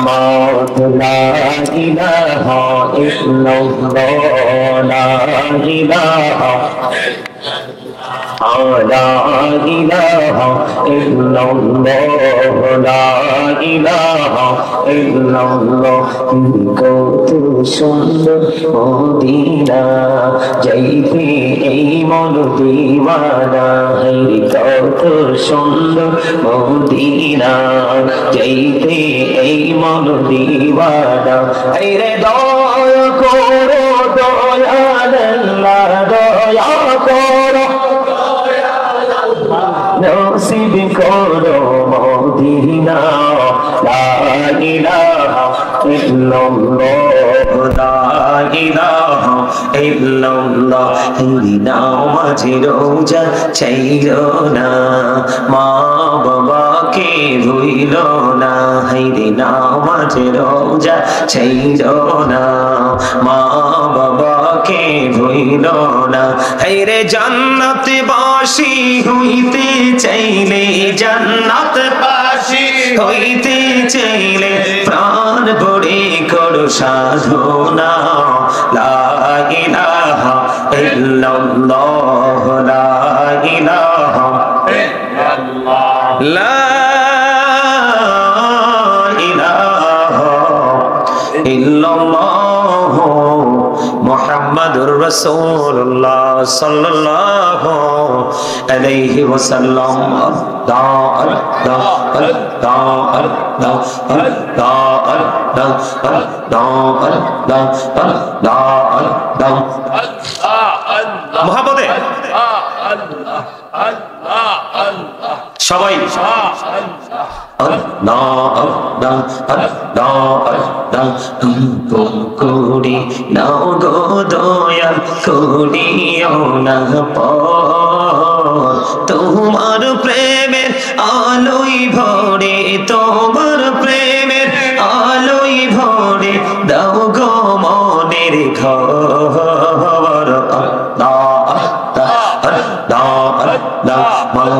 मोहम्मद ला इलाहा इल्लल्लाह ला इलाहा ला इलाहा इल्लल्लाह ला इलाहा इल्लल्लाह কত সুন্দর মদিনা যাইতে এই মন দিওয়ানা কত সুন্দর মদিনা যাইতে এই মন দিওয়ানা রে দয়া করো দয়াল আল্লাহ দয়া করো নসিব করো মদিনা লা ইলাহা ইল্লাল্লাহ লা ইলাহা ইল্লাল্লাহ নামাজে রোজা ছাইরো না মা বাবাকে ভুইলো না হাইরে নামাজে রোজা ছাইরো না মা বাবাকে ভুইলো না হাইরে জান্নাত বাসী হইতে চাইলে জান্নাত বাসী হইতে চাইলে প্রাণ ভরে করো সাধনা লা ইলাহা ইল্লাল্লাহ লা ইলাহা ইল্লাল্লাহ লা ইলাহা ইল্লাল্লাহ মুহাম্মাদুর রাসূলুল্লাহ সাল্লাল্লাহু আলাইহি ওয়াসাল্লাম মোহাম্মদে সবাই করি নাও গো দয়াল করিও না তোমার প্রেমের আলোই ভরে তোমার প্রেমের আলোই ভরে দাও গো মনের ঘর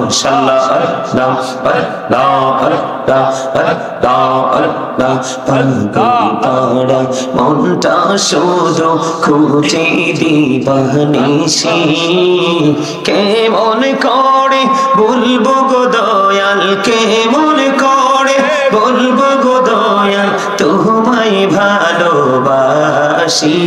মাশাআল্লাহ মনটা শুধু খুঁজে দিবানিসি কেমন করে বলবো গো দয়াল কেমন করে বলবো গো দয়াল তোমায় ভালোবাসি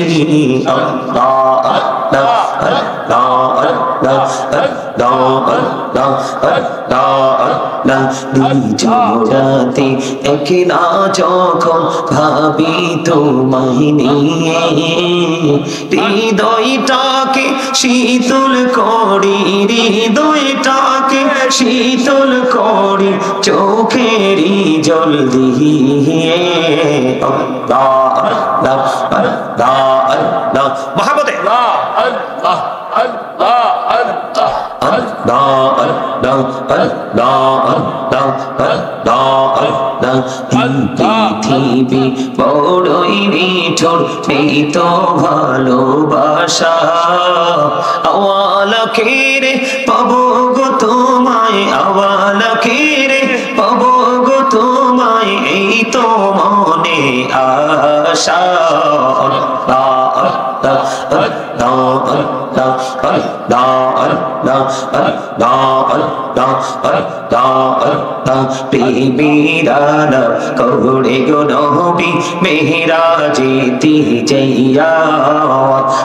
জোড়াতে একলা যখন ভাবি তোমায় নিয়ে হৃদয়টাকে শীতল করি হৃদয়টাকে শীতল করি চোখেরই জল দিয়ে মহাবতে পৃথিবী বড়ই নিঠুর এই তো ভালোবাসা আওয়ালাকে রে পাবো গো তোমায় আওয়ালাকে রে পাবো গো তোমায় এই তো মনে আশা প্রেমীরানা কবরে গো নবী মেহরাজেতে যাইয়া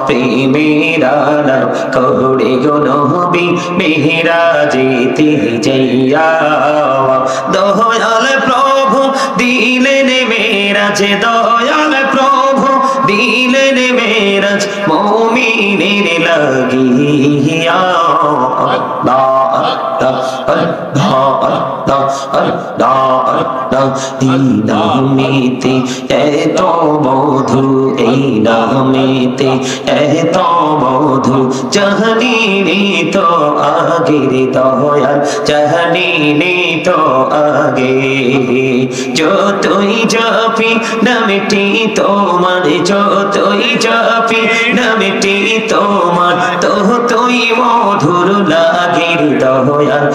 প্রেমীরানা কবরে গো নবী মেহরাজেতে যাইয়া দয়াল প্রভু দিলেন মেরাজ দয়াল প্রভু দিলেন মেরাজ মুমিনের লাগিয়া নামেতে এত মধু এই নামেতে এত মধু জাহানি তো আগের দয়াল জাহানি তো আগে যতই জপি নামটি তোমার যতই জপি পাপি নামটি তোমার তুই মধুর লাগে দয়াল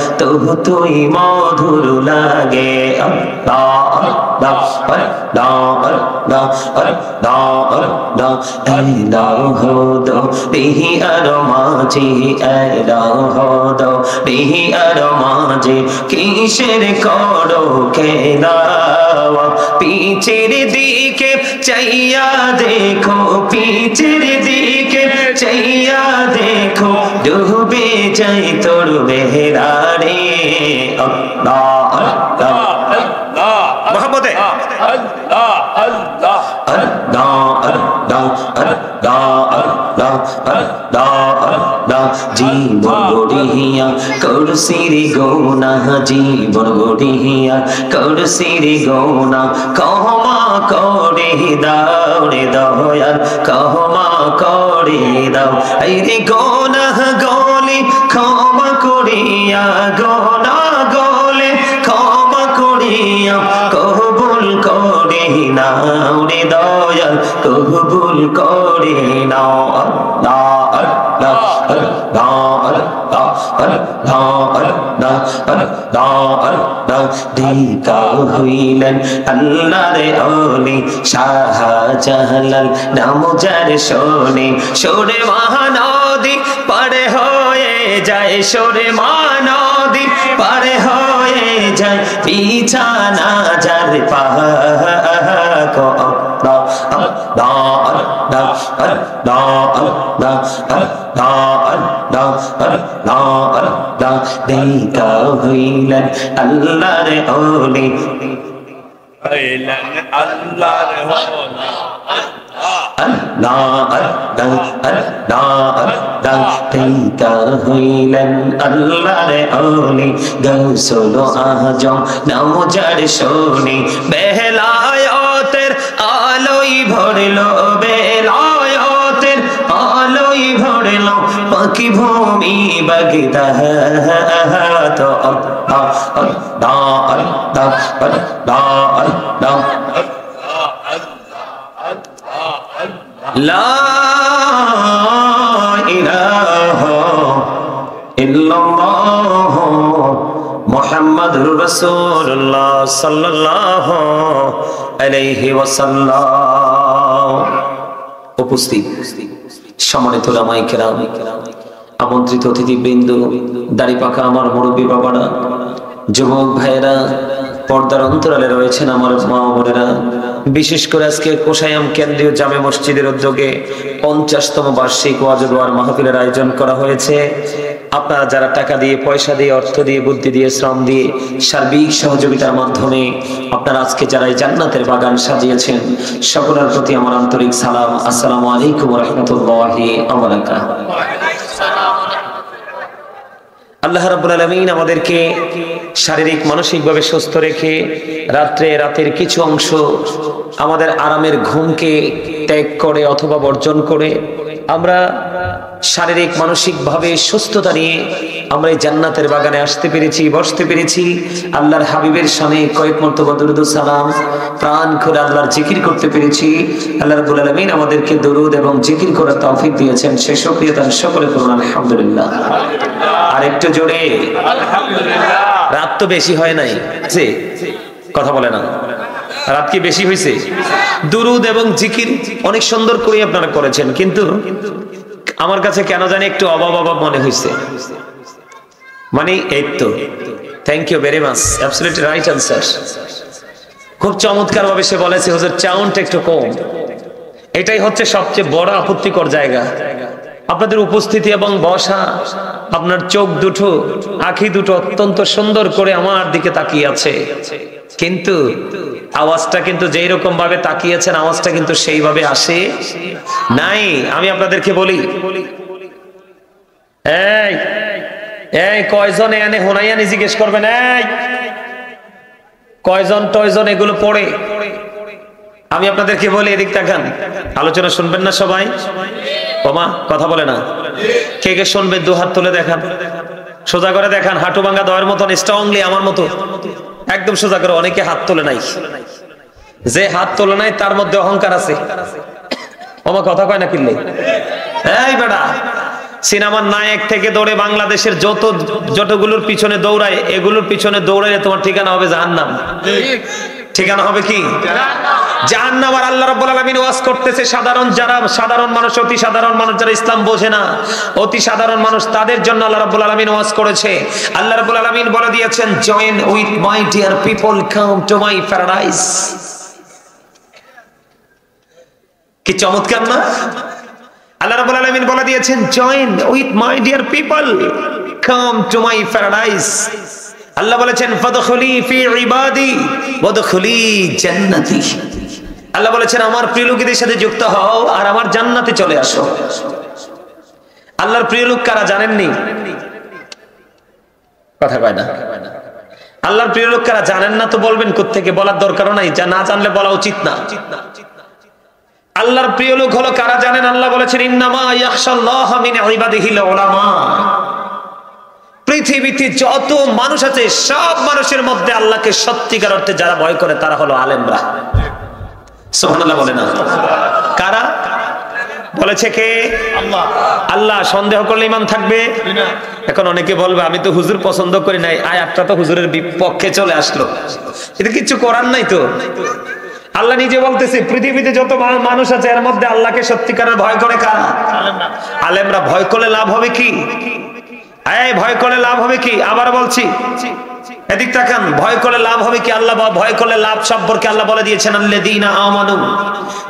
তুই মধুর লাগে আল্লাহ আল্লাহ আল্লাহ আল্লাহ আল্লাহ আল্লাহ আল্লাহ দো বিহি আর মাঝে আল্লাহ দো বিহি আর মাঝে কিসের করো খেলাওয়া পিছের দিকে চাইয়া দেখো পিছের দিকে চাইয়া দেখো ডুবে যাই তোর মেহরা রে আল্লাহ আল্লাহ আল্লাহ মোহাম্মদে আল্লাহ আল্লাহ আল্লাহ আল্লাহ আল্লাহ আল্লাহ আল্লাহ আল্লাহ জীবন গড়িয়া করছি রে গোনা জীবন গড়িয়া করছি রে গোনা ক্ষমা করে দাও রে দয়াল ক্ষমা করে দাও এই রে গোনা গলে ক্ষমা করিয়া গোনা গলে ক্ষমা করিয়া কবুল করে নাও রে দয়াল কবুল করে নাও আল্লাহ আল্লাহ আল্লাহ আল্লাহ আল্লাহ আল্লাহ আল্লাহ আল্লাহ দিকা হইলেন আল্লাহর ওলি শাহজালাল নাম যার শোনে সরে মহানদী পারে হয়ে যায় সরে মহানদী পারে হয়ে যায় বিছানা যার পাক আল্লাহ আল্লাহ আল্লাহ আল্লাহ আল্লাহ আল্লাহ আল্লাহ আল্লাহ আল্লাহ দিকা হইলেন আল্লাহর ওলি হইলেন আল্লাহর ওলি আল্লাহ আল্লাহ আল্লাহ আল্লাহ দিকা হইলেন আল্লাহর ওলি গৌসুল আজম নাম যার শোনে বেলায়েতের আলোই ভরলো বেলায়েতের আলোই ভরলো পাখি ভূমি বাগদাদ আল্লাহ আল্লাহ আল্লাহ আল্লাহ আল্লাহ লা ইলাহা ইল্লাল্লাহ মুহাম্মাদুর রাসূলুল্লাহ সাল্লাল্লাহু আলাইহি ওয়াসাল্লাম। উপস্থিত সম্মানিত উলামায়ে কেরাম, আমন্ত্রিত অতিথিবৃন্দ, দাড়ি পাকা আমার মুরব্বী বাবারা, যুবক ভাইয়েরা, পর্দার অন্তরালে রয়েছেন আমার মা বোনেরা, বিশেষ করে আজকে কোষায়াম কেন্দ্রীয় জামে মসজিদের উদ্যোগে 50তম বার্ষিক ওয়াজ ও দোয়ার মাহফিলের আয়োজন করা হয়েছে। আপনারা যারা টাকা দিয়ে, পয়সা দিয়ে, অর্থ দিয়ে, বুদ্ধি দিয়ে, শ্রম দিয়ে, সার্বিক সহযোগিতার মাধ্যমে আপনারা আজকে যারা এই জান্নাতের বাগান সাজিয়েছেন, সকলের প্রতি আমার আন্তরিক সালাম। আসসালামু আলাইকুম ওয়া রাহমাতুল্লাহি ওয়া বারাকাতুহু। আল্লাহ রাব্বুল আলামিন আমাদেরকে শারীরিক মানসিকভাবে সুস্থ রেখে রাতের কিছু অংশ আমাদের আরামের ঘুমকে ত্যাগ করে অথবা বর্জন করে আমরা শারীরিক মানসিকভাবে সুস্থতা নিয়ে আমরা এই জান্নাতের বাগানে আসতে পেরেছি, বসতে পেরেছি। আল্লাহর হাবিবের সামনে কয়েক মর্তবা দরুদ ও সালাম প্রাণ খুলে আল্লাহর জিকির করতে পেরেছি। আল্লাহ রাব্বুল আলামিন আমাদেরকে দরুদ এবং জিকির করার তৌফিক দিয়েছেন, সে শুকরিয়া তার সকলে করুন আলহামদুলিল্লাহ। আর একটু জোরে আলহামদুলিল্লাহ। রাত তো বেশি হয় নাই, কথা বলে না, রাত কি বেশি হয়েছে? দুরুদ এবং জিকির অনেক সুন্দর করে আপনারা করেছেন, কিন্তু আমার কাছে কেন জানি একটু অভাব মনে হয়েছে। মানে এই তো, thank you very much, absolutely right answer. খুব চমৎকার ভাবে সে বলেছে, হুজুর সাউন্ড একটু কম। এটাই হচ্ছে সবচেয়ে বড় আপত্তিকর জায়গা, আপনাদের উপস্থিতি এবং বসা। আপনার চোখ দুটো, আঁখি দুটো অত্যন্ত সুন্দর করে আমার দিকে তাকিয়ে আছে, কিন্তু আওয়াজটা কিন্তু যেই রকম ভাবে তাকিয়েছেন আওয়াজটা কিন্তু সেইভাবে আসে নাই। আমি আপনাদেরকে বলি, এই এই কয়জন এনে হোনাইয়ানি জিজ্ঞেস করবেন, এই কয়জন টয়জন এগুলো পড়ে? আমি আপনাদেরকে বলি, এদিক তাকান, আলোচনা শুনবেন না সবাই? ওমা কথা বলে না, কে কে শুনবে? দু হাত তুলে দেখান, সোজা করে দেখান, হাঁটু ভাঙা দয়ের মতন স্ট্রংলি আমার মতো একদম সোজা করে। অনেকে হাত তোলে নাই, যে হাত তোলে নাই তার মধ্যে অহংকার আছে। ওমা কথা কয় না কিনলে এই বেটা সিনেমার নায়ক থেকে দৌড়ে বাংলাদেশের যতগুলোর পিছনে দৌড়ায় এগুলোর পিছনে দৌড়াইলে তোমার ঠিকানা হবে জাহান্নাম। ঠিকানা হবে কি? জাহান্নাম। আর আল্লাহ রাব্বুল আলামিন ওয়াজ করতেছে সাধারণ মানুষ, অতি সাধারণ মানুষ যারা ইসলাম বোঝে না, অতি সাধারণ মানুষ, তাদের জন্য আল্লাহ রাব্বুল আলামিন ওয়াজ করেছে। আল্লাহ রাব্বুল আলামিন বলে দিয়েছেন, join with my dear people, come to my paradise. কি চমৎকার না? আল্লাহ রাব্বুল আলামিন বলে দিয়েছেন, join with my dear people, come to my paradise. Allah বলেছেন, ফাদখুলি ফি ইবাদি ওয়াদখুলি জান্নাতি। আল্লাহ বলেছেন, আমার প্রিয় লোকদের সাথে যুক্ত হও আর আমার জান্নাতে চলে আসো। আল্লাহর প্রিয় লোক কারা জানেননি? কথা কয় না। আল্লাহর প্রিয় লোক কারা জানেন না তো বলবেন কোত্থেকে? বলার দরকারও নাই, যা না জানলে বলা উচিত না। আল্লাহর প্রিয় লোক হলো কারা জানেন? আল্লাহ বলেছেন, ইন্নামা ইয়াখশাল্লাহ মিন ইবাদিহিল উলামা। পৃথিবীতে যত মানুষ আছে সব মানুষের মধ্যে আল্লাহকে সত্যিকার অর্থে যারা ভয় করে তারা হলো আলেমরা। সুবহানাল্লাহ বলে না? কারা বলেছে? কে? আল্লাহ। আল্লাহ। সন্দেহ করলে ঈমান থাকবে? এখন অনেকে বলবে, আমি তো হুজুর পছন্দ করি নাই, আয়াতটা তো হুজুরের বিপক্ষে চলে আসলো। এটা কিছু করার নাই তো। আল্লাহ নিজে বলতেছে, পৃথিবীতে যত মানুষ আছে এর মধ্যে আল্লাহকে সত্যিকারের ভয় করে কারা? আলেমরা। ভয় করলে লাভ হবে কি? এই ভয় করলে লাভ হবে কি? আবার বলছি, এদিক তাকান। ভয় করলে লাভ হবে কি? আল্লাহ ভয় করলে লাভ সম্পর্কে আল্লাহ বলে দিয়েছেন, আল্লাযীনা আমানু,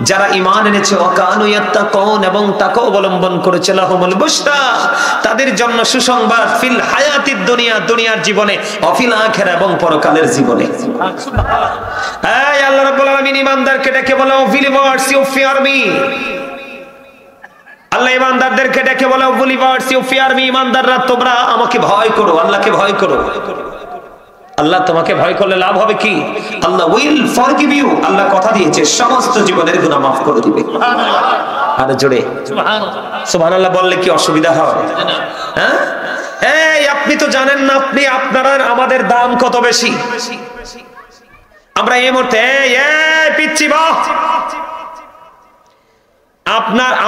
যারা ঈমান এনেছে, ওয়া কানু ইয়াত্তাকুন, এবং তাকওয়া অবলম্বন করেছে, লাহুমুল বুশরা, তাদের জন্য সুসংবাদ, ফিল হায়াতিদ দুনিয়া, দুনিয়ার জীবনে, ওয়া ফিল আখিরা, এবং পরকালের জীবনে। সুবহানাল্লাহ। এই আল্লাহ রাব্বুল আলামিন ঈমানদারকে ডেকে বলে, O believers, you fear me. Allah ঈমানদারদেরকে ডেকে বলে, O believers, you fear me, ঈমানদাররা তোমরা আমাকে ভয় করো, আল্লাহকে ভয় করো। আল্লাহ তোমাকে ভয় করলে লাভ হবে কি? আল্লাহ উইল ফরগিভ ইউ। আল্লাহ কথা দিয়েছে সমস্ত জীবনের গুনাহ মাফ করে দিবে। সুবহানাল্লাহ। আর জোরে সুবহানাল্লাহ। সুবহানাল্লাহ বললে কি অসুবিধা হয়? হ্যাঁ, এই আপনি তো জানেন না আপনারা আমাদের দাম কত বেশি। আমরা এই মুহূর্তে এই পিচ্চি বাহ,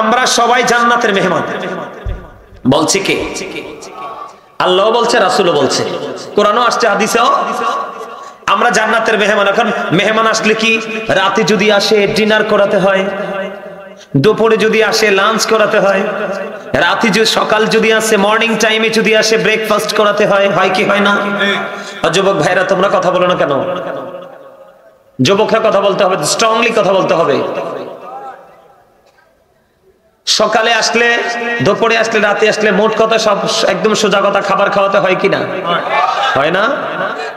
আমরা সবাই জান্নাতের মেহমান। বলছি কে? আল্লাহ বলছে, রাসূলও বলছে, কোরআনও আসছে, হাদিসেও। আমরা জান্নাতের মেহমান। এখন মেহমান আসলে কি? রাতে যদি আসে ডিনার করাতে হয়, দুপুরে যদি আসে লাঞ্চ করাতে হয়, রাতে সকাল যদি আসে, মর্নিং টাইমে যদি আসে ব্রেকফাস্ট করাতে হয়। হয় কি হয় না? যুবক ভাইরা তোমরা কথা বলো না কেন? যুবকরা কথা বলতে হবে, স্ট্রংলি কথা বলতে হবে। সকালে আসলে, দুপুরে আসলে, রাতে আসলে, মোট কথা সব একদম সোজা কথা, খাবার খাওয়াতে হয় কিনা? হয় না?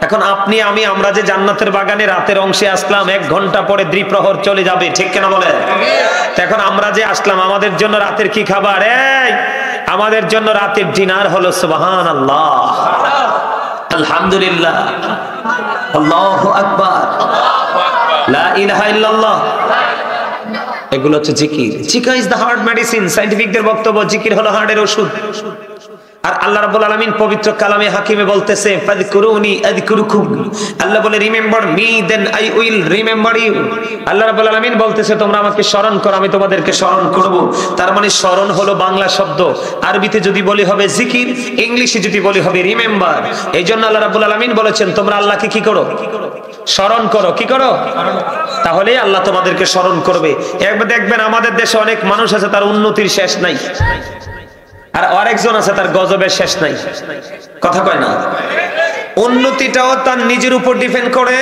এখন আপনি আমি আমরা যে জান্নাতের বাগানে রাতের অংশে আসলাম, 1 ঘন্টা পরে দ্বিপ্রহর চলে যাবে, ঠিক কিনা বলে? এখন আমরা যে আসলাম, আমাদের জন্য রাতের কি খাবার? এই আমাদের জন্য রাতের ডিনার হলো সুবহানাল্লাহ, আলহামদুলিল্লাহ, আল্লাহু আকবার, লা ইলাহা ইল্লাল্লাহ। এগুলো হচ্ছে জিকির। জিকির ইজ দ্য হার্ট মেডিসিন। সায়েন্টিফিকদের বক্তব্য, জিকির হলো হার্টের ওষুধ। আর আল্লাহ রাব্বুল আলামিন পবিত্র কালামে হাকিমে বলতেছে, ফাযকুরুনি আযকুরুকুম। আল্লাহ বলে, remember me then I will remember you. Allah রাব্বুল আলামিন বলতেছে, তোমরা আমাকে স্মরণ করো, আমি তোমাদেরকে স্মরণ করব। তার মানে স্মরণ হলো বাংলা শব্দ, আরবিতে যদি বলি হবে জিকির, ইংলিশে যদি বলি হবে রিমেম্বার। এইজন্য আল্লাহ রাব্বুল আলামিন বলেছেন, তোমরা আল্লাহকে কি করো? স্মরণ করো। কি করো? তাহলে আল্লাহ তোমাদেরকে স্মরণ করবে। একবার দেখবেন আমাদের দেশে অনেক মানুষ আছে, তার উন্নতির শেষ নাই, আর আরেকজন আছে তার গজবের শেষ নাই। কথা কয় না? উন্নতিটাও তার নিজের উপর ডিপেন্ড করে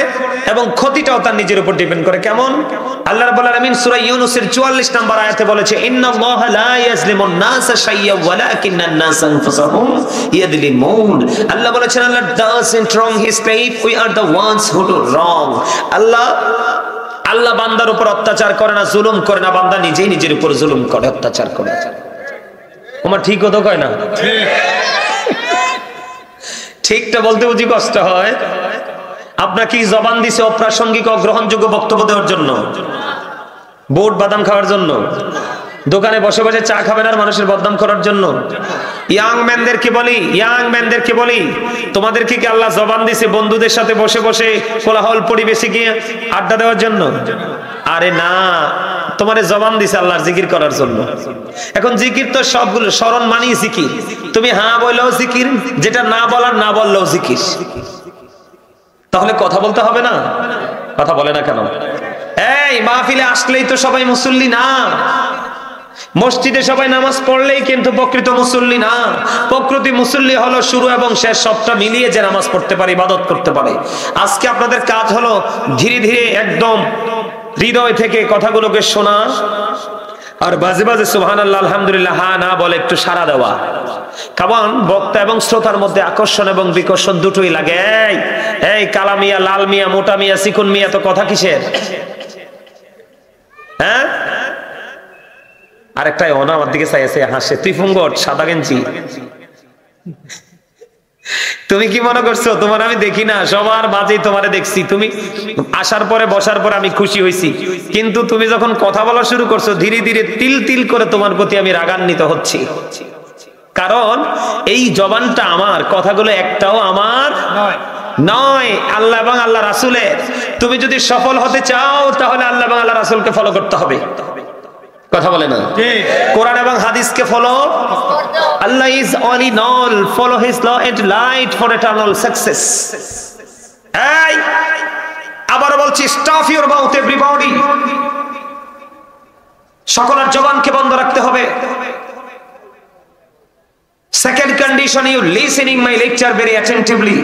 এবং ক্ষতিটাও তার নিজের উপর ডিপেন্ড করে। কেমন? আল্লাহ রাব্বুল আলামিন সূরা ইউনূসের 44 নম্বর আয়াতে বলেছে, ইন্নাল্লাহা লা ইয়াজলিমুন নাসা শাইয়্যা ওয়ালাকিন্নান নাসা আনফুসাহুম ইয়াযলিমুন। আল্লাহ বলেছেন, আল্লাহ doesn't wrong his slave, we are the ones who do wrong। আল্লাহ বান্দার উপর অত্যাচার করে না, জুলুম করে না, বান্দা নিজেই নিজের উপর জুলুম করে, অত্যাচার করে। তোমার ঠিক হতো কয় না? ঠিকটা বলতে বুঝি কষ্ট হয়। আপনাকে কি জবান দিছে অপ্রাসঙ্গিক অগ্রহণযোগ্য বক্তব্য দেওয়ার জন্য, বুট বাদাম খাওয়ার জন্য, দোকানে বসে বসে চা খাবেন আর মানুষের বদনাম করার জন্য? ইয়াং ম্যানদেরকে বলি, তোমাদেরকে কি আল্লাহ জবান দিছে বন্ধুদের সাথে বসে বসে কোলাহল পরিবেশে গিয়ে আড্ডা দেওয়ার জন্য? আরে না, তোমারে জবান দিছে আল্লাহর জিকির করার জন্য। এখন জিকির তো সবগুলো স্মরণ মানি জিকির, তুমি হ্যাঁ বললেও জিকির, যেটা না বলার না বললেও জিকির। তাহলে কথা বলতে হবে না? কথা বলে না কেন? এই মাহফিলে আসলেই তো সবাই মুসল্লি না, মসজিদে সবাই নামাজ পড়লেই কিন্তু প্রকৃত মুসল্লি না। প্রকৃত মুসল্লি হলো শুরু এবং শেষ সবটা মিলিয়ে যে নামাজ পড়তে পারে, ইবাদত করতে পারে। আজকে আপনাদের কাজ হলো ধীরে ধীরে একদম হৃদয় থেকে কথাগুলোকে শোনা, আর বাজে বাজে সুবহানাল্লাহ আলহামদুলিল্লাহ হা না বলে একটু সাড়া দেওয়া। কারণ বক্তা এবং শ্রোতার মধ্যে আকর্ষণ এবং বিকর্ষণ দুটোই লাগে। এই কালা মিয়া, লাল মিয়া, মোটা মিয়া, চিকুন মিয়া, তো কথা কিসের? হ্যাঁ, আরেকটাই ওনা আমার দিকে চাইছে হাসে, তুই ফুঙ্গট সাদা গেঞ্জি। তুমি কি মনে করছো তোমার আমি দেখি না? সবার মাঝেই তোমারে দেখছি। তুমি আসার পরে বসার পরে আমি খুশি হয়েছি, কিন্তু তুমি যখন কথা বলা শুরু করছো ধীরে ধীরে তিল তিল করে তোমার প্রতি আমি রাগান্বিত হচ্ছি। কারণ এই জবানটা আমার, কথাগুলো একটাও আমার নয়, আল্লাহ এবং আল্লাহ রাসূলের। তুমি যদি সফল হতে চাও তাহলে আল্লাহ এবং আল্লাহ রাসূলকে ফলো করতে হবে। কথা বলে না? কোরআন এবং হাদিসকে follow. Allah is all in all, follow his law and light for eternal success. এই আবার বলছি, স্টপ ইউর মাউথ এভরিবডি। সকলের জবানকে বন্ধ রাখতে হবে। Second condition, you listening my lecture very attentively.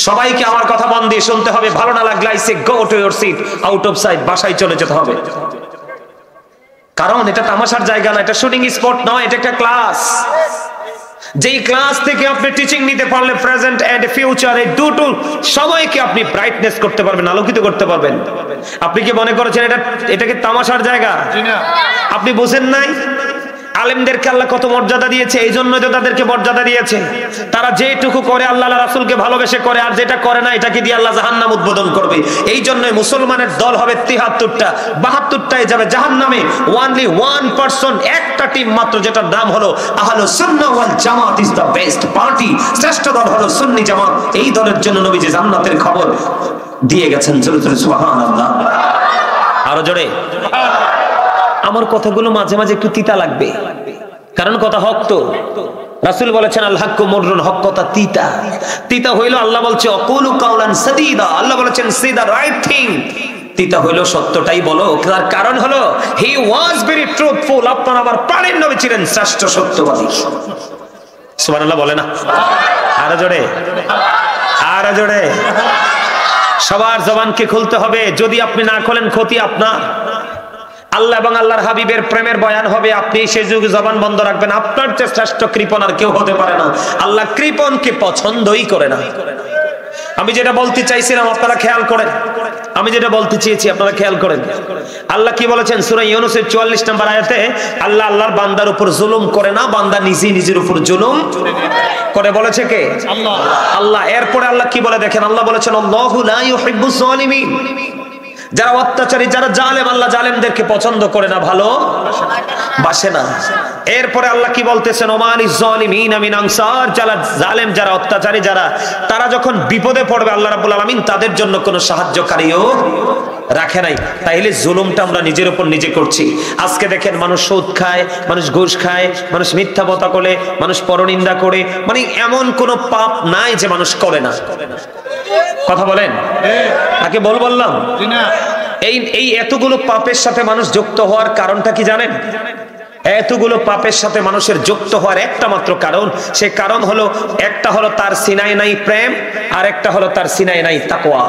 সবাইকে আমার কথা মন দিয়ে শুনতে হবে। ভালো না লাগলে I say go to your seat, out of sight, বাসায় চলে যেতে হবে। কারণ এটা তামাশার জায়গা না, এটা শুটিং স্পট নয়, এটা একটা ক্লাস। যেই ক্লাস থেকে আপনি টিচিং নিতে পারলে প্রেজেন্ট এন্ড ফিউচার এই দুটো সময়কে আপনি ব্রাইটনেস করতে পারবেন, আলোকিত করতে পারবেন। আপনি কি মনে করেছেন এটাকে তামাশার জায়গা? আপনি বুঝেন নাই আলেমদেরকে আল্লাহ কত মর্যাদা দিয়েছে? এই জন্য তো তাদেরকে মর্যাদা দিয়েছে। তারা যেটুকু করে আল্লাহ রাসূলকে ভালোবেসে করে, আর যেটা করে না এটাকে দিয়ে আল্লাহ জাহান্নাম উদ্বোধন করবে। এই জন্যই মুসলমানের দল হবে 73টা, 72টায় যাবে জাহান্নামে। ওনলি ওয়ান পারসন, একটা টিম মাত্র, যেটার নাম হলো আহলুস সুন্নাহ ওয়াল জামাত ইজ দ্য বেস্ট পার্টি। শ্রেষ্ঠ দল হলো সুন্নি জামাত। এই দলের জন্য নবীজি জান্নাতের খবর দিয়ে গেছেন। জোরে জোরে সুবহানাল্লাহ, আরো জোরে। আমার কথাগুলো মাঝে মাঝে একটু তিতা লাগবে, কারণ কথা হক তো। রাসূল বলেছেন আল হাক্কু মুররুন, হক কথা তিতা। তিতা হইলো আল্লাহ বলছে অকুলু কাওলান সাদীদা, আল্লাহ বলেছেন সে দা রাইট থিং। তিতা হইলো সত্যটাই বলো। তার কারণ হলো হি ওয়াজ ভেরি ট্রুথফুল। আপনার আমার প্রাণের নবী ছিলেন শ্রেষ্ঠ সত্যবাদী। সুবহানাল্লাহ বলে না? আরো জোরে, আরো জোরে। সবার জবানকে খুলতে হবে। যদি আপনি না খোলেন ক্ষতি আপনার। আল্লাহ এবং আল্লাহর হাবিবের প্রেমের বয়ান হবে, আপনি সেই যুগে জবান বন্ধ রাখবেন। আপনার চেয়ে শ্রেষ্ঠ কৃপণ আর কেউ হতে পারে না। আল্লাহ কৃপণকে পছন্দই করে না। আমি যেটা বলতে চাইছিলাম আপনারা খেয়াল করেন, আমি যেটা বলতে চেয়েছি আপনারা খেয়াল করেন। আল্লাহ কি বলেছেন সূরা ইউনূসের 44 নম্বর আয়াতে? আল্লাহ আল্লাহর বান্দার উপর জুলুম করে না, বান্দা নিজে নিজের উপর জুলুম করে। বলেছে কে? আল্লাহ। আল্লাহ। এরপরে আল্লাহ কি বলে দেখেন, আল্লাহ বলেছেন আল্লাহু লা ইউহিব্বুজ জালিমিন। যারা অত্যাচারী, যারা জালেম, আল্লাহ জালেমদেরকে পছন্দ করে না, ভালো বাসে না। এরপরে আল্লাহ কি বলতেছেন? ওমানিজ জালিমিনা মিন আনসার। যারা জালেম, যারা অত্যাচারী, যারা তারা যখন বিপদে পড়বে আল্লাহ রাব্বুল আলামিন তাদের জন্য কোনো সাহায্যকারীও রাখে নাই। তাইলে জুলুমটা আমরা নিজের উপর নিজে করছি। আজকে দেখেন মানুষ সুদ খায়, মানুষ ঘুষ খায়, মানুষ মিথ্যা কথা বলে, মানুষ পরনিন্দা করে। মানে এমন কোন পাপ নাই যে মানুষ করে না। কথা বলেন নাকি বল বললাম? এই এতগুলো পাপের সাথে মানুষ যুক্ত হওয়ার কারণটা কি জানেন? এতগুলো পাপের সাথে মানুষের যুক্ত হওয়ার একটা মাত্র কারণ। সে কারণ হলো, একটা হলো তার সিনায় নাই প্রেম, আর একটা হলো তার সিনায় নাই তাকওয়া।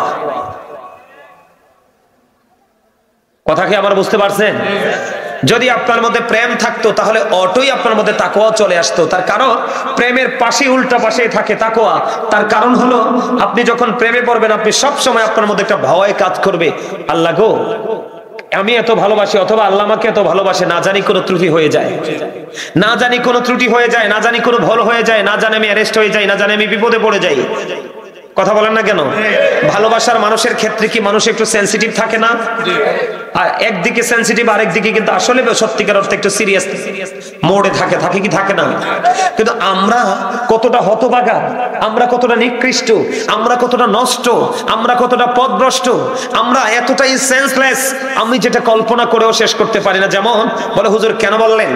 কথা কি আবার বুঝতে পারছেন? যদি আপনার মধ্যে প্রেম থাকতো তাহলে অটোই আপনার মধ্যে তাকওয়া চলে আসতো। তার কারণ প্রেমের পাশে উল্টা পাশে থাকে তাকওয়া। তার কারণ হলো আপনি যখন প্রেমে পড়বেন আপনি সব সময় আপনার মধ্যে একটা ভয় কাজ করবে, আল্লাহ গো আমি এত ভালোবাসি, অথবা আল্লাহ আমাকে এত ভালোবাসে, না জানি কোনো ত্রুটি হয়ে যায়, না জানি কোনো ত্রুটি হয়ে যায়, না জানি কোনো ভুল হয়ে যায়, না জানি আমি অ্যারেস্ট হয়ে যাই, না জানি আমি বিপদে পড়ে যাই। কথা বলেন না কেন? ভালোবাসার মানুষের ক্ষেত্রে কি মানুষ একটু সেনসিটিভ থাকে না? আর একদিকে সেনসিটিভ, আরেকদিকে কিন্তু আসলে সত্যিকার অর্থে একটু সিরিয়াস মোড়ে থাকে কি থাকে না? কিন্তু আমরা কতটা হতভাগা, আমরা কতটা নিকৃষ্ট, আমরা কতটা নষ্ট, আমরা কতটা পথভ্রষ্ট, আমরা এতটাই সেন্সলেস, আমি যেটা কল্পনা করেও শেষ করতে পারি না। যেমন বলে হুজুর কেন বললেন?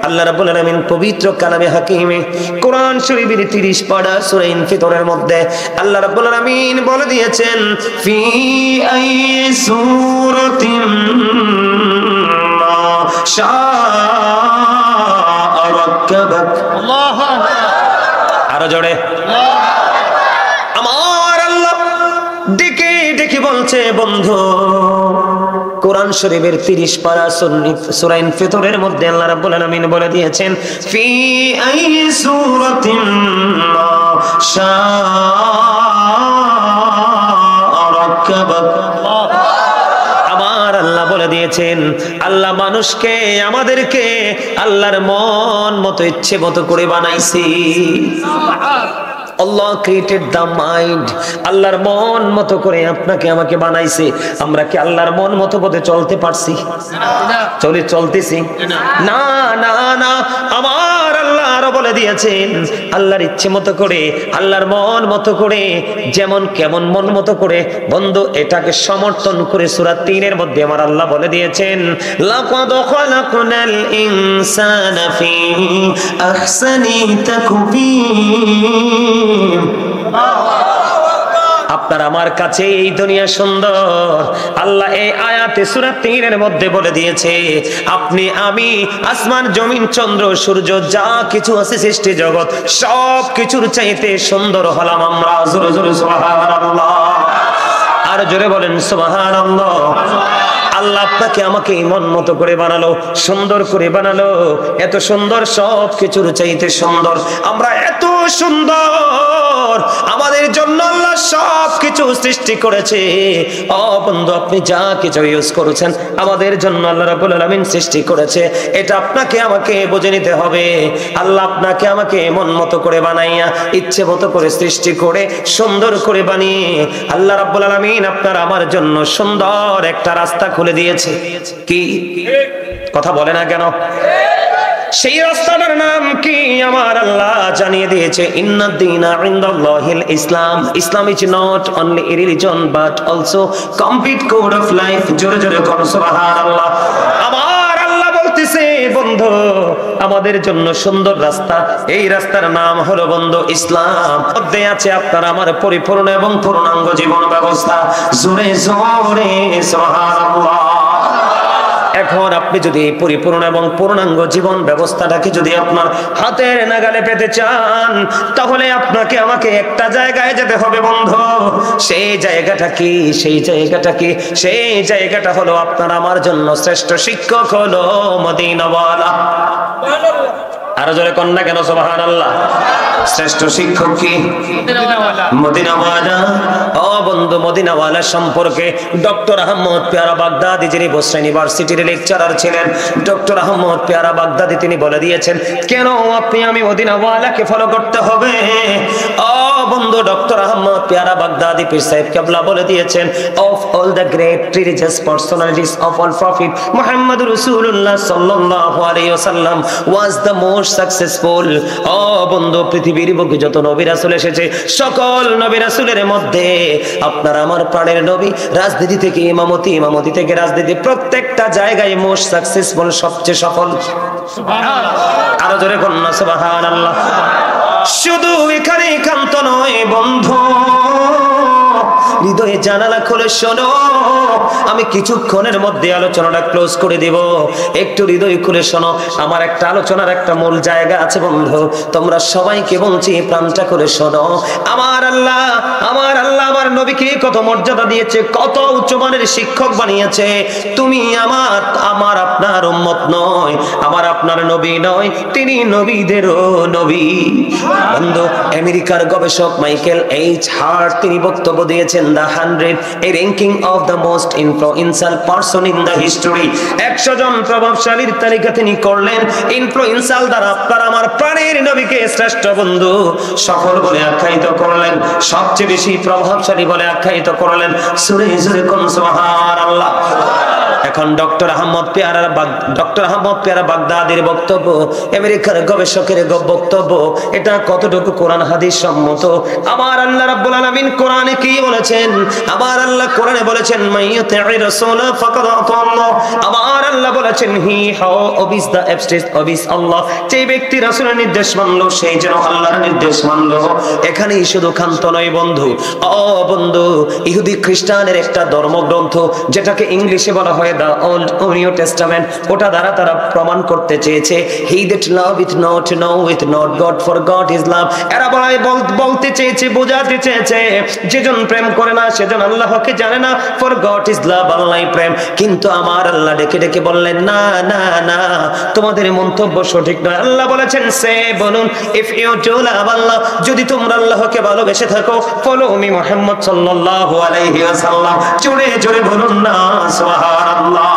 আল্লাহ রাব্বুল আলামিন পবিত্র কালামে হাকিমে কোরআন শরীফের 30 পারা সূরা ইনফিতরের মধ্যে আল্লাহ রাব্বুল আলামিন বলে দিয়েছেন, ফি আই সূরাতিন মা শাআ রাক্কাবাক। আল্লাহু আকবার। আরো জোরে আমার আল্লাহ ডেকে ডেকে বলছে, বন্ধু কোরআন শরীফের 30 পারা সূরা ইনফিতরের মধ্যে আল্লাহ রাব্বুল আলামিন বলে দিয়েছেন, ফি আই সূরাতিন মা শাআ রাক্কাবাক। আমার আল্লাহ বলে দিয়েছেন, আল্লাহ মানুষকে আমাদেরকে আল্লাহর মন মতো ইচ্ছে মতো করে বানাইছি। Allah created the mind, আল্লাহর মন মতো করে আপনাকে আমাকে বানাইছে। আমরা কি আল্লাহর মন মতো পথে চলতে পারছি? চলতেছি না না না। আমার আল্লাহ আরো বলে দিয়েছেন, আল্লাহর ইচ্ছে মতো করে, আল্লাহর মন মতো করে, যেমন কেমন মন মতো করে। বন্ধু এটাকে সমর্থন করে সূরা 3 এর মধ্যে আমার আল্লাহ বলে দিয়েছেন, লাকাদ খালাকনাল ইনসানা ফি আহসানি তাকবীর। আপনার আমার কাছে এই দুনিয়া সুন্দর। আল্লাহ এই আয়াতে সূরা 3 এর মধ্যে বলে দিয়েছে, আপনি আমি আসমান জমিন চন্দ্র সূর্য যা কিছু আছে সৃষ্টি জগৎ সব কিছুর চাইতে সুন্দর হলাম আমরা। জোরে জোরে সুবহানাল্লাহ। আর জোরে বলেন সুবহানাল্লাহ। আল্লাহ আপনাকে আমাকে মন মতো করে বানালো, সুন্দর করে বানালো, এত সুন্দর, সব কিছুর চাইতে সুন্দর। আমরা এত সুন্দর, আমাদের জন্য আল্লাহ সব কিছু সৃষ্টি করেছে। ও বন্ধু আপনি যা কিছু ইউজ করেছেন আমাদের জন্য আল্লাহ রাব্বুল আলামিন সৃষ্টি করেছে। এটা আপনাকে আমাকে বুঝে নিতে হবে। আল্লাহ আপনাকে আমাকে মন মতো করে বানাইয়া ইচ্ছে মতো করে সৃষ্টি করে সুন্দর করে বানিয়ে আল্লাহ রাব্বুল আলামিন আপনার আমার জন্য সুন্দর একটা রাস্তা খুলে দিয়েছে। কি কথা বলে না কেন? সেই রাস্তাটার নাম কি আমার আল্লাহ জানিয়ে দিয়েছে, ইন্নাদ দীনা ইনদাল্লাহিল ইসলাম। Islam is not only a religion but also complete code of life. জোরে জোরে কোন সুবহানাল্লাহ। আমার আল্লাহ বলতেছে, বন্ধু আমাদের জন্য সুন্দর রাস্তা, এই রাস্তার নাম হলো বন্ধু ইসলাম। মধ্যে আছে আপনার আমার পরিপূর্ণ এবং পূর্ণাঙ্গ জীবন ব্যবস্থা। জোরে জোরে সুবহানাল্লাহ। এখন আপনি যদি পরিপূর্ণ এবং পূর্ণাঙ্গ জীবন ব্যবস্থাটাকে যদি আপনার হাতের নাগালে পেতে চান, তাহলে আপনাকে আমাকে একটা জায়গায় যেতে হবে বন্ধু। সেই জায়গাটা কি? সেই জায়গাটা কি? সেই জায়গাটা হলো আপনার আমার জন্য শ্রেষ্ঠ শিক্ষক হলো মদিনাওয়ালা। আরো জোরে কন্যা কেন সুবহানাল্লাহ। শ্রেষ্ঠ শিক্ষক কি? মদিনাওয়ালা। ও বন্ধু মদিনাওয়ালা সম্পর্কে ডক্টর আহমদ পেয়ারা বাগদাদি, যিনি বসরা ইউনিভার্সিটির লেকচারার ছিলেন, ডক্টর আহমদ পেয়ারা বাগদাদি তিনি বলে দিয়েছেন কেন আপনি আমি মদিনাওয়ালাকে ফলো করতে হবে। ও বন্ধু ডক্টর আহমদ পেয়ারা বাগদাদি পীর সাহেব কেবলা বলে দিয়েছেন, of all the great religious personalities of all prophet Muhammad রাসূলুল্লাহ সাল্লাল্লাহু আলাইহি ওয়াসাল্লাম ওয়াজ দ্য মোস্ট সাকসেসফুল। ও বন্ধু পৃথিবীর বুকে যত নবী রাসূল এসেছে, সকল নবী রাসূলের মধ্যে আপনার আমার প্রাণের নবী রাজনীতি থেকে ইমামতি, ইমামতি থেকে রাজনীতি, প্রত্যেকটা জায়গায় মোস্ট সাকসেসফুল, সবচেয়ে সফল। সুবহানাল্লাহ। আরো জোরে বলুন না সুবহানাল্লাহ। শুধু এখানে ক্ষান্ত নয় বন্ধু, হৃদয়ে জানালা খুলে শোনো। আমি কিছুক্ষণের মধ্যে আলোচনাটা ক্লোজ করে দিব, একটু হৃদয় খুলে শোনো। আমার একটা আলোচনার একটা মূল জায়গা আছে বন্ধু, তোমরা সবাইকে বলছি প্রাণটা করে শোনো। আমার আল্লাহ আমার নবীকে কত মর্যাদা দিয়েছে, কত উচ্চমানের শিক্ষক বানিয়েছে। তুমি আমার আপনার উম্মত নয়, আমার আপনার নবী নয়, তিনি নবীদেরও নবী। বন্ধু আমেরিকার গবেষক মাইকেল এইচ হার্ট তিনি বক্তব্য দিয়েছেন, the 100 A ranking of the most influential person in the history. 100 জন প্রভাবশালীর তালিকা তিনি করলেন। ইনফ্লুয়েন্সিয়াল দ্বারা আপনার আমার প্রাণের নবীকে শ্রেষ্ঠ বন্ধু সফল বলে আখ্যায়িত করলেন, সবচেয়ে বেশি প্রভাবশালী বলে আখ্যায়িত করলেন। সুরে সুরে কোন সুবহানাল্লাহ। এখন ডক্টর আহমদ পেয়ারা বাগদাদির বক্তব্য, আমেরিকার গবেষকের বক্তব্য, এটা কতটুকু কোরআন হাদিস সম্মত? আমার আল্লাহ রাব্বুল আলামিন কোরআনে কি বলেছেন? আমার আল্লাহ কোরআনে বলেছেন মাইয়ুতি'ir রাসূল ফাকাদ আতাল্লাহ। আমার আল্লাহ বলেছেন হি হাউ ওবিস দা অ্যাবস্টেস ওবিস আল্লাহ। যে ব্যক্তি রাসূলের নির্দেশ মানলো সেই যেন আল্লাহর নির্দেশ মানলো। এখানেই শুধু ক্ষান্ত নয় বন্ধু, ও বন্ধু, ইহুদি খ্রিস্টানের একটা ধর্মগ্রন্থ যেটাকে ইংলিশে বলা হয় দা ওল্ড নিউ টেস্টামেন্ট, ওটা দ্বারা তারা প্রমাণ করতে চেয়েছে he that love it not know with not god for god is love. এরা বলতে চেয়েছে, বোঝাতে চেয়েছে যেজন প্রেম করে না সেজন আল্লাহকে জানে না, ফর গড ইজ লাভ, আল্লাহই প্রেম। কিন্তু আমার আল্লাহ ডেকে ডেকে বললেন না না না, তোমাদের মন্তব্য সঠিক নয়। আল্লাহ বলেছেন সে বলুন ইফ ইউ ডু লাভ আল্লাহ, যদি তোমরা আল্লাহকে ভালোবেসে থাকো, ফলো মি মুহাম্মদ সাল্লাল্লাহু আলাইহি ওয়াসাল্লাম। জোরে জোরে বলুন না সুবহানাল্লাহ।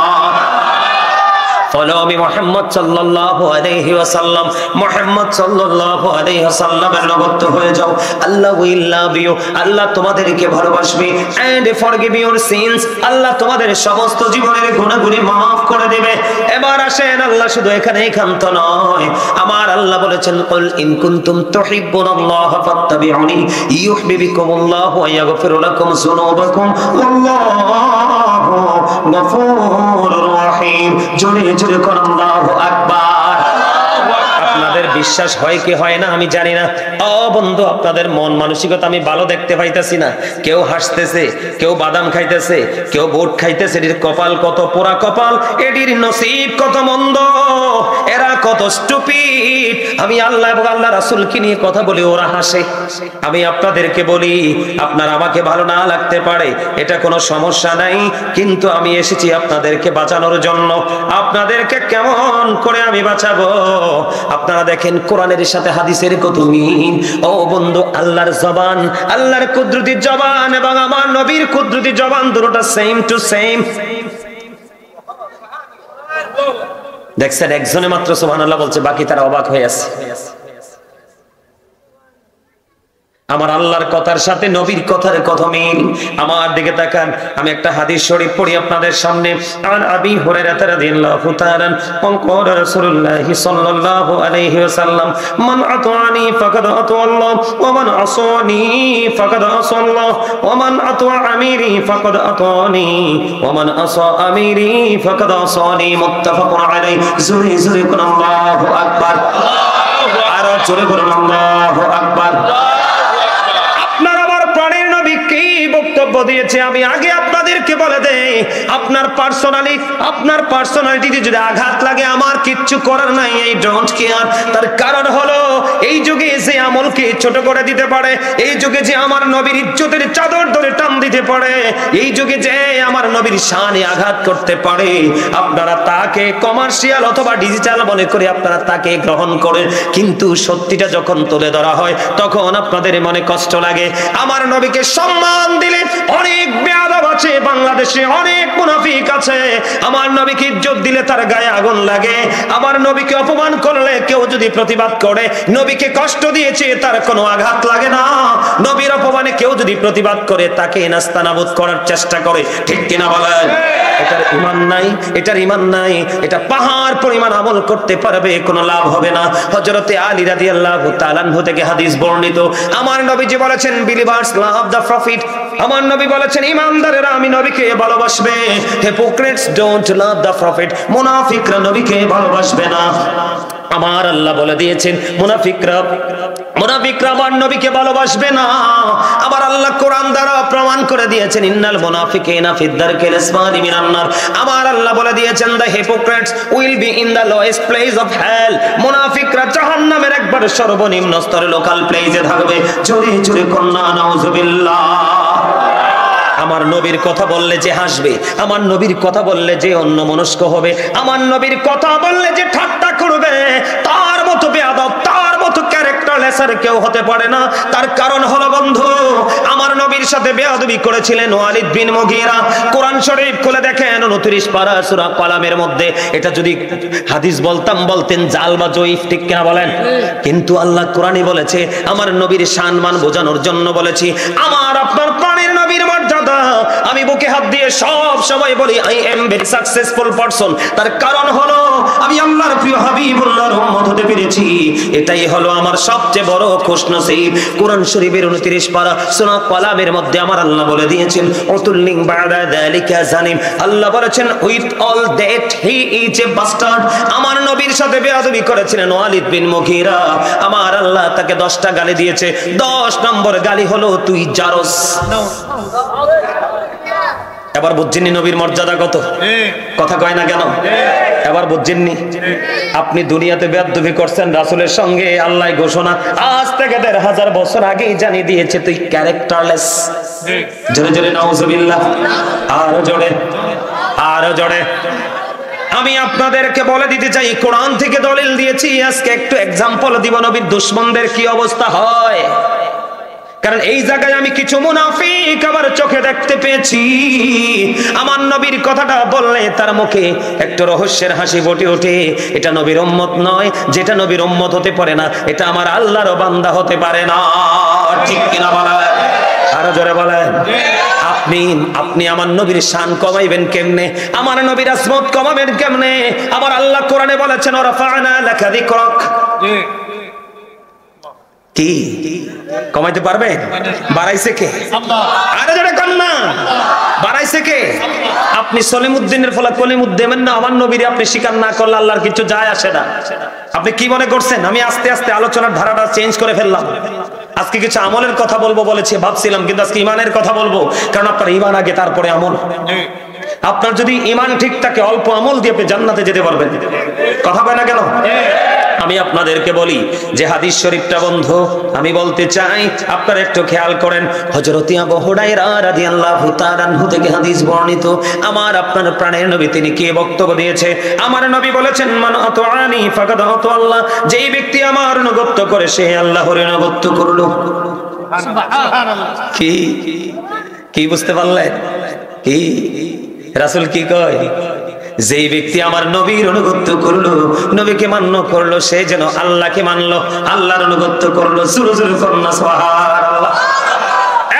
ফলো মি মুহাম্মদ সাল্লাল্লাহু আলাইহি ওয়াসাল্লাম, মুহাম্মদ সাল্লাল্লাহু আলাইহি ওয়াসাল্লামের অনুগত হয়ে যাও। আল্লাহ উইল লাভ ইউ, আল্লাহ তোমাদেরকে ভালোবাসবে। এন্ড ফরগিভ ইউর সিনস, আল্লাহ তোমাদের সমস্ত জীবনের গুনাহগুলি maaf করে দিবে। এবার আসেন, আল্লাহ শুধু এখানেই ক্ষান্ত নয়। আমার আল্লাহ বলেছেন কুল ইন কুনতুম তুহিব্বুনাল্লাহ ফাত্তাবিউনি ইউহিব্বুকুমুল্লাহু ওয়া ইয়াগফিরু লাকুম যুনুবাকুম ওয়াল্লাহু গফুরুর রহিম। জোরে জোরে কোন আল্লাহু আকবার। আপনাদের বিশ্বাস হয় কি হয় না আমি জানি না। ও বন্ধু, আপনাদের মন মানসিকতা আমি ভালো দেখতে পাইতেছি না। কেউ হাসতেছে, কেউ বাদাম খাইতেছে, কেউ বুট খাইতেছে। এটির কপাল কত পোড়া কপাল, এটির নসিব কত মন্দ, এরা কত স্টুপিড। আমি আল্লাহ এবং আল্লাহ রাসূলকে নিয়ে কথা বলি, ওরা হাসে। আমি আপনাদেরকে বলি, আপনার আমাকে ভালো না লাগতে পারে, এটা কোনো সমস্যা নাই, কিন্তু আমি এসেছি আপনাদেরকে বাঁচানোর জন্য। আপনাদেরকে কেমন করে আমি বাঁচাবো? আপনারা দেখেন কোরআনের সাথে হাদিসের কত মিল। ও বন্ধু, আল্লাহর জবান, আল্লাহর কুদরতি জবান এবং আমার নবীর কুদরতি জবান দুটোটা সেম টু সেম। দেখছেন, একজনে মাত্র সুবহানাল্লাহ বলছে, বাকি তারা অবাক হয়ে আছে। আমার আল্লাহর কথার সাথে নবীর কথার কত মিল। আমার দিকে তাকান, আমি একটা হাদিস শরীফ পড়ি আপনাদের সামনে। আন আবি হুরায়রা রাদিয়াল্লাহু তাআলা ক্বালা রাসূলুল্লাহ সাল্লাল্লাহু আলাইহি ওয়াসাল্লাম মান আতাআনি ফাকাদ আতাআল্লাহ ওয়া মান আসানি ফাকাদ আসাল্লাহ ওয়া মান আতাআ আমিরি ফাকাদ আতাআনি ওয়া মান আসা আমিরি ফাকাদ আসানি। মুত্তাফাকুন আলাইহি। জোরে জোরে কোন আল্লাহু আকবার। আর জোরে কোন আল্লাহু আকবার। বক্তব্য দিয়েছে, আমি আগে আপনাদেরকে বলে দেই, আপনার পার্সোনালিটি যদি আঘাত লাগে আমার কিচ্ছু করার নাই, এই ডোন্ট কেয়ার। তার কারণ হলো এই যুগে যে আমলকে ছোট করে দিতে পারে, এই যুগে যে আমার নবীর ইজ্জতের চাদর ধরে টান দিতে পারে, এই যুগে যে আমার নবীর শানে আঘাত করতে পারে, আপনারা তাকে কমার্শিয়াল অথবা ডিজিটাল মনে করে আপনারা তাকে গ্রহণ করেন। কিন্তু সত্যিটা যখন তুলে ধরা হয় তখন আপনাদের মনে কষ্ট লাগে। আমার নবীকে সম্মান দিলে অনেক বেয়াদব আছে বাংলাদেশে, অনেক মুনাফিক আছে। আমার নবীকে ইজ্জত দিলে তার গায়ে আগুন লাগে। আমার নবীকে অপমান করলে কেউ যদি প্রতিবাদ করে, নবীকে কষ্ট দিয়েছে তার কোনো আঘাত লাগে না। নবীর অপমানে কেউ যদি প্রতিবাদ করে তাকে নাস্তানাবুদ করার চেষ্টা করে, ঠিক কিনা বলেন? এটার ঈমান নাই, এটার ঈমান নাই। এটা পাহাড় পরিমাণ আমল করতে পারবে, কোনো লাভ হবে না। হযরতে আলী রাদিয়াল্লাহু তাআলা আনহু থেকে হাদিস বর্ণিত, আমার নবীজি বলেছেন বিলিভার্স লাভ দ্য প্রফিট। আমার নবী বলেছেন ঈমানদারেরা আমি নবীকে ভালোবাসবে। Hypocrites don't love the profit, মুনাফিকরা নবীকে ভালোবাসবে না। আমার আল্লাহ বলে দিয়েছেন মুনাফিকরা আমার নবীকে ভালোবাসবে না। আবার আল্লাহ কোরআন দ্বারা প্রমাণ করে দিয়েছেন ইন্নাল মুনাফিকিনা ফিদ দারকিল আসফালি মিনান নার। আমার আল্লাহ বলে দিয়েছেন the hypocrites will be in the lowest place of hell. মুনাফিকরা জাহান্নামের একবারে সর্বনিম্ন স্তরে লোকাল প্লেসে থাকবে। জোরে জোরে কন্না নাউজুবিল্লাহ। আমার নবীর কথা বললে যে হাসবে, আমার নবীর কথা বললে যে অন্যমনস্ক হবে, আমার নবীর কথা বললে যে ঠাট্টা করবে, তার মতো বেয়াদব, তার মতো ক্যারেক্টারলেস আর কেউ হতে পারে না। তার কারণ হলো বন্ধু, আমার নবীর সাথে বেয়াদবি করেছিলেন ওয়ালিদ বিন মুগীরা। কোরআন শরীফ খুলে দেখেন 29 পারা সূরা কলামের মধ্যে। এটা যদি হাদিস বলতেন জাল বা জয়ীফ, ঠিক কিনা বলেন? কিন্তু আল্লাহ কোরআনে বলেছে, আমার নবীর সম্মান বোঝানোর জন্য বলেছি। আমার আপনার প্রাণের নবীর মর্যাদা আমি বুকে হাত দিয়ে সব সময় বলি I am very successful person. তার কারণ হলো আমি আল্লাহর প্রিয় হাবিবুল্লাহর উম্মত হতে পেরেছি। এটাই হলো আমার সবচেয়ে বড় খুশনসিব। কোরআন শরীফের 29 পারা সূরা কালামের মধ্যে আমার আল্লাহ বলে দিয়েছেন উতুল্লিং বাদা যালিকা জানিম। আল্লাহ বলেছেন with all that he is a bastard. আমার নবীর সাথে বেয়াদবি করেছিলেন ওয়ালিদ বিন মুগীরা। আমার আল্লাহ তাকে 10টা গালি দিয়েছে। 10 নম্বর গালি হলো তুই জারস। এবার বুঝছেননি নবীর মর্যাদা কত? কথা কয় না কেন? এবার বুঝছেননি? আপনি দুনিয়াতে বেয়াদবি করছেন রাসূলের সঙ্গে, আল্লাহ ঘোষণা আজ থেকে 1500 বছর আগেই জানিয়ে দিয়েছে তুই ক্যারেক্টারলেস। জোরে জোরে নাউজুবিল্লাহ, আরো জোরে, আরো জোরে। আমি আপনাদেরকে বলে দিতে চাই কোরআন থেকে দলিল দিয়েছি। আজকে একটু এক্সাম্পল দিব নবীর দুশমনদের কি অবস্থা হয়। কারণ এই জায়গায় আমি কিছু মুনাফিক আমার চোখে দেখতে পেয়েছি। আমার নবীর কথাটা বললে তার মুখে একটু রহস্যের হাসি ফুটে ওঠে। এটা নবীর উম্মত নয়, যেটা নবীর উম্মত হতে পারে না এটা আমার আল্লাহর বান্দা হতে পারে না। ঠিক কিনা বলেন? আরো জোরে বলেন। আপনি আমার নবীর শান কমাইবেন কেমনে? আমার নবীর আজমত কমাবেন কেমনে? আমার আল্লাহ কোরআনে বলেছেন ওয়ারাফা'না লাকা যিকরাক। কি কমাইতে পারবে? বাড়াইছে কে? আল্লাহ। আরে যারা কন্যা বাড়াইছে কে? আপনি সলিমউদ্দিনের ফলা কলিমউদ্দিনের না আমার নবীর আপনি স্বীকার না করলে আল্লাহর কিছু যায় আসে না। আপনি কি মনে করছেন আমি আস্তে আস্তে আলোচনার ধারাটা চেঞ্জ করে ফেললাম? আজকে কিছু আমলের কথা বলবো বলেছি ভাবছিলাম, কিন্তু আজকে ইমানের কথা বলবো। কারণ আপনার ইমান আগে তারপরে আমল। আপনার যদি ইমান ঠিক থাকে অল্প আমল দিয়ে আপনি জান্নাতে যেতে পারবেন। কথা কয় না কেন? আমি আপনাদেরকে বলি যে হাদিস শরীফটা বন্ধু আমি বলতে চাই আপনারা একটু খেয়াল করেন। হযরত আবু হুরায়রা রাদিয়াল্লাহু তাআলা আনহু থেকে হাদিস বর্ণিত। আমার আপনার প্রাণের নবী তিনি কে বক্তব্য দিয়েছে? আমার নবী বলেছেন মান আতাআনি ফাকাদ আতা আল্লাহ। যেই ব্যক্তি আমার অনুগত করে সে আল্লাহর অনুগত করলো। সুবহানাল্লাহ। কি কি বুঝতে পারলেন? কি রাসূল কি কয়? যেই ব্যক্তি আমার নবীর অনুগত করলো, নবীকে মান্য করলো, সে যেন আল্লাহকে মানলো, আল্লাহর অনুগত করলো। জোরে জোরে করুন সুবহানাল্লাহ।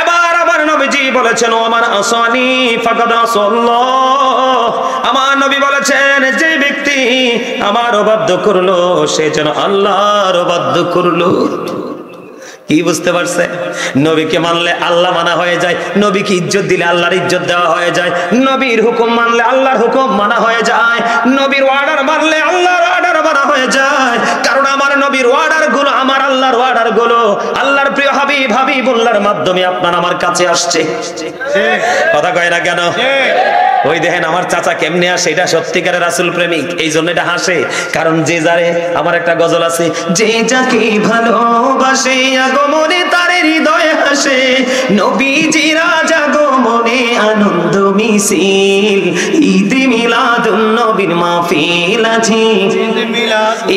এবার আমার নবীজি বলেছেন ওমান আসানি ফাকাদ আসাল্লাহ। আমার নবী বলেছেন যে ব্যক্তি আমার অবাধ্য করলো সে যেন আল্লাহর অবাধ্য করলো। কি বুঝতে পারছে? নবীকে মানলে আল্লাহ মানা হয়ে যায়, নবীকে ইজ্জত দিলে আল্লাহর ইজ্জত দেওয়া হয়ে যায়, নবীর হুকুম মানলে আল্লাহর হুকুম মানা হয়ে যায়, নবীর অর্ডার মানলে আল্লাহর অর্ডার মানা হয়ে যায়। কারণ আমার নবীর অর্ডার গুলো আমার আল্লাহর অর্ডার গুলো আল্লাহর প্রিয় হাবিব হাবিবুল্লাহর মাধ্যমে আপনার আমার কাছে আসছে। কথা কয় না কেন? ওই দেখেন আমার চাচা কেমনে আসে, এটা সত্যিকারের রাসূল প্রেমিক, এই জন্য এটা হাসে। কারণ যে যারে, আমার একটা গজল আছে, যে যাকে ভালোবাসে আগমনে তার হৃদয়ে হাসে, নবীজি রাজা আগমনে আনন্দ মিছিল, ঈদ মিলাদুন নবীর মাহফিল আছে,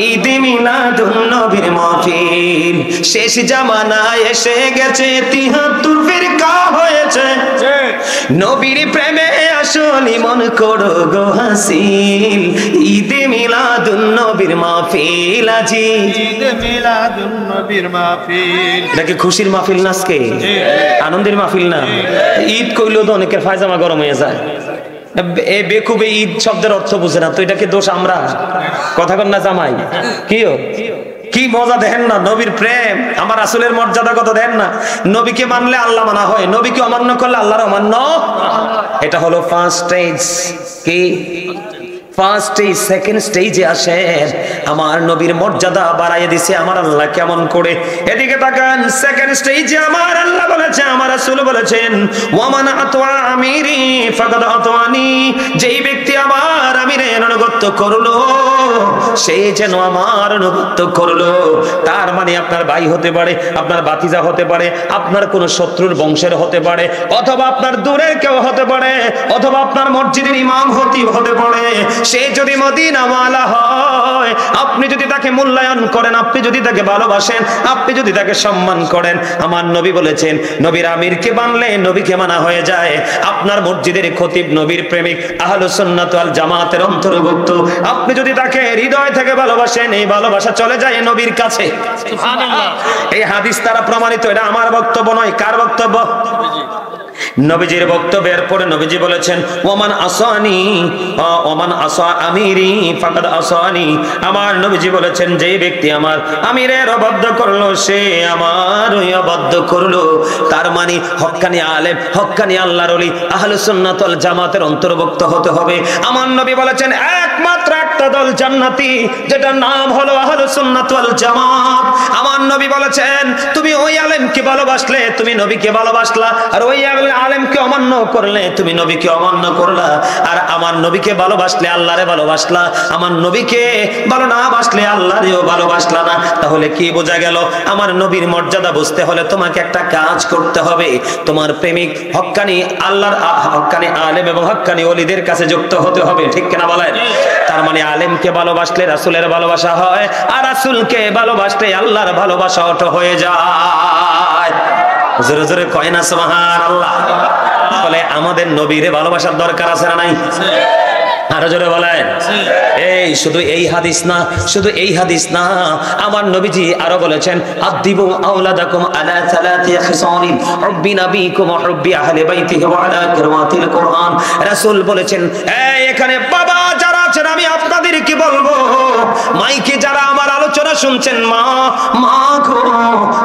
ঈদ মিলাদুন নবীর মাহফিল। শেষ জামানায় এসে গেছে 73 ফিরকা হয়েছে, নবীর প্রেমে আসলে মন করো গো হাসিল, ঈদ মিলাদুন নবীর মাহফিল আজি, ঈদ মিলাদুন নবীর মাহফিল। নাকি খুশির মাহফিল না আজকে? আনন্দের মাহফিল না? ঈদ কইলেও তো অনেকের পায়জামা গরম হয়ে যায়। এ বেকুবে ঈদ শব্দের অর্থ বুঝে না তো, এটাকে দোষ আমরা? কথা কন না জামাই? কিও কি মজা দেখেন না, নবীর প্রেম, আমার রাসূলের মর্যাদা কত দেখেন না। নবীকে মানলে আল্লাহ মানা হয়, নবীকে অমান্য করলে আল্লাহর অমান্য। এটা হলো ফার্স্ট স্টেজ। কি ফার্স্ট স্টেজ? সেকেন্ড স্টেজে আসেন। আমার নবীর মর্যাদা বাড়াইয়ে দিছে আমার আল্লাহ কেমন করে, এদিকে তাকান। সেকেন্ড স্টেজে আমার আল্লাহ বলেছে, আমার রাসূল বলেছেন ওয়ামান আতওয়া আমিরি ফাকাদ আতওয়ানি। যেই ব্যক্তি আমার আমিরের অনুগত করলো সে যেন আমার অনুগত করলো। তার মানে আপনার ভাই হতে পারে, আপনার ভাতিজা হতে পারে, আপনার কোন শত্রুর বংশের হতে পারে, অথবা আপনার দূরের কেউ হতে পারে, অথবা আপনার মসজিদের ইমাম খতিব হতে পারে। সে যদি মদিনাওয়ালা হয়, আপনি যদি তাকে মূল্যায়ন করেন, আপনি যদি তাকে ভালোবাসেন, আপনি যদি তাকে সম্মান করেন, আমার নবী বলেছেন নবীর আমিরকে মানলে নবীকে মানা হয়ে যায়। আপনার মসজিদের খতিব নবীর প্রেমিক, আহলুস সুন্নাত ওয়াল জামাতের অন্তর্ভুক্ত, আপনি যদি তাকে হৃদয় থেকে ভালোবাসেন, এই ভালোবাসা চলে যায় নবীর কাছে। সুবহানাল্লাহ। এই হাদিস দ্বারা প্রমাণিত। এটা আমার বক্তব্য নয়, কার বক্তব্য? নবীজির বক্তব্যের পরে নবীজি বলেছেন ওমান আসা আমিরি ফাকাদ আসানি। আমার নবীজি বলেছেন যে ব্যক্তি আমার আমিরের অবাধ্য করলো সে আমারই অবাধ্য করলো। তার মানে হক্কানি আলেম, হক্কানি আল্লাহর ওলি, আহলুস সুন্নাত ওয়াল জামাতের অন্তর্ভুক্ত হতে হবে। আমার নবী বলেছেন একমাত্র একটা দল জান্নাতি, যেটার নাম হলো আহলুস সুন্নাত ওয়াল জামাত। আমার নবী বলেছেন তুমি ওই আলেমকে ভালোবাসলে তুমি নবীকে ভালোবাসলা, আর ওই আলেমকে অমান্য করলে তুমি নবীকে অমান্য করলা। আর আমার নবীকে ভালোবাসলে আল্লাহরে ভালোবাসলা, আমার নবীকে ভালো না বাসলে আল্লাহরেও ভালোবাসলা না। তাহলে কি বোঝা গেল? আমার নবীর মর্যাদা বুঝতে হলে তোমাকে একটা কাজ করতে হবে, তোমার প্রেমিক হক্কানি আল্লাহর হক্কানি আলেম এবং হক্কানি ওলিদের কাছে যুক্ত হতে হবে। ঠিক কিনা বলেন? তার মানে আলেমকে ভালোবাসলে রাসূলের ভালোবাসা হয়, আর রাসূলকে ভালোবাসলে আল্লাহর ভালোবাসা ওটা হয়ে যায়। জোরে জোরে কয় না সুবহানাল্লাহ। বলে আমাদের নবীরে ভালোবাসার দরকার আছে না নাই? আরো জোরে বলেন। এই শুধু এই হাদিস না, শুধু এই হাদিস না, আমার নবীজি আরো বলেছেন আদিবু আওলাদাকুম আলা সালাতি খিসালিন হুব্বি নবীকুম ওয়া হুব্বি আহলি বাইতিহি ওয়া আলা কিরামাতিল কুরআন। রাসূল বলেছেন এই এখানে বাবা যারা আছেন আমি আপনাদেরকে বলবো, মাইকে যারা আমার আলোচনা শুনছেন মা গো,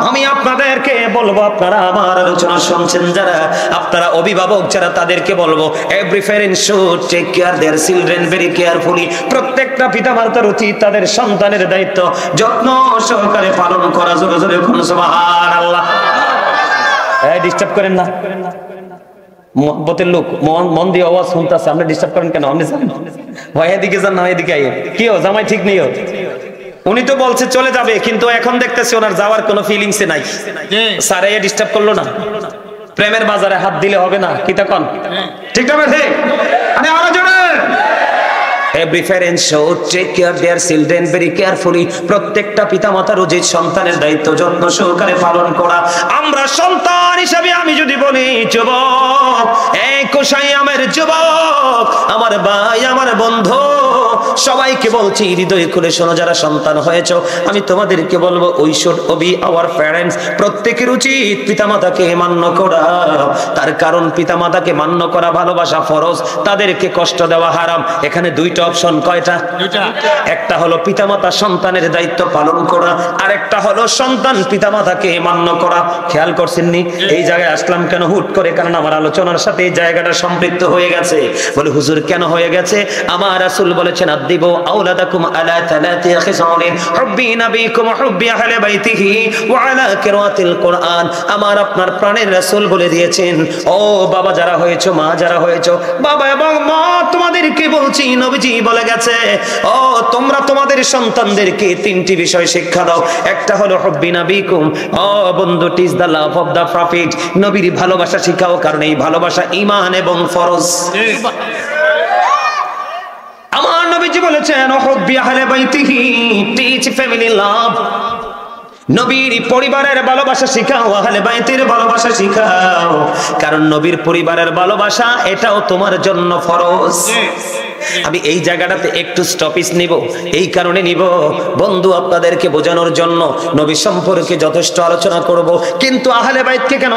আমি আপনাদেরকে বলবো, আপনারা আমার আলোচনা শুনছেন যারা, আপনারা অভিভাবক যারা, তাদেরকে বলবো every parent should take care their children very carefully. প্রত্যেকটা পিতামাতার উচিত তাদের সন্তানের দায়িত্ব যত্ন সহকারে পালন করা। জোরে জোরে সুবহানাল্লাহ। এই ডিস্টার্ব করেন না, মোহব্বতের লোক মন দিয়ে আওয়াজ শুনতেছে, আপনি ডিস্টার্ব করেন কেন? আপনি জানেন ভাই এদিকে যান না, এদিকে আইয়ে কি ও জামাই ঠিক নেই। উনি তো বলছে চলে যাবে, কিন্তু এখন দেখতেছে ওনার যাওয়ার কোনো ফিলিংসে নাই। স্যার এই ডিস্টার্ব করলো না, প্রেমের বাজারে হাত দিলে হবে না। কি তখন ঠিক না? ঠিক মানে আরো জোরে। Every parent should take care their children very carefully. প্রত্যেকটা পিতামাতার উচিত সন্তানের দায়িত্ব যত্ন সহকারে পালন করা। আমরা সন্তান হিসেবে আমি যদি বলি যুবক, এই কোশাই আমার যুবক, আমার ভাই, আমার বন্ধু, সবাইকে বলছি হৃদয় খুলে শোনো, যারা সন্তান হয়েছো আমি তোমাদেরকে বলবো we should Obi our parents. প্রত্যেকের উচিত পিতামাতাকে মান্য করা। তার কারণ পিতামাতাকে মান্য করা ভালোবাসা ফরজ, তাদেরকে কষ্ট দেওয়া হারাম। এখানে দুইটা অপশন। কয়টা? দুইটা। একটা হলো পিতামাতা সন্তানের দায়িত্ব পালন করা, আর একটা হলো সন্তান পিতামাতাকে মান্য করা। খেয়াল করছেন নি এই জায়গায় আসলাম কেন হুট করে? কারণ আমার আলোচনার সাথে এই জায়গাটা সম্পৃক্ত হয়ে গেছে। বলে হুজুর কেন হয়ে গেছে? আমার রাসূল বলেছেন আদিবু আওলাদাকুম আলা সালাতি খিসালিন হুব্বি নবীকুম হুব্বি আহলি বাইতিহি ওয়া আলা কিরাতিল কুরআন। আমার আপনার প্রাণের রাসূল বলে দিয়েছেন ও বাবা যারা হয়েছো, মা যারা হয়েছো, বাবা এবং মা তোমাদেরকে বলছি নবীজি বলে গেছে ও তোমরা তোমাদের সন্তানদেরকে তিনটি বিষয় শিক্ষা দাও। একটা হলো হুব্বি নবীকুম, ও বন্ধু টিজ দা লাভ অফ দা প্রফেট, নবীর ভালোবাসা শিখাও, কারণ এই ভালোবাসা ঈমান এবং ফরজ। আমার নবীজি বলেছেন হুব্বি আহলি বাইতিহি, টিচ ফ্যামিলি লাভ, নবীর পরিবারের ভালোবাসা শিখাও, আহলে বাইতের ভালোবাসা শিখাও, কারণ নবীর পরিবারের ভালোবাসা এটাও তোমার জন্য ফরজ। আমি এই জায়গাটাতে একটু স্টপেজ নিব, এই কারণে নিব বন্ধু আপনাদেরকে বোঝানোর জন্য। নবী সম্পর্কে যথেষ্ট আলোচনা করব, কিন্তু আহলে বাইতকে কেন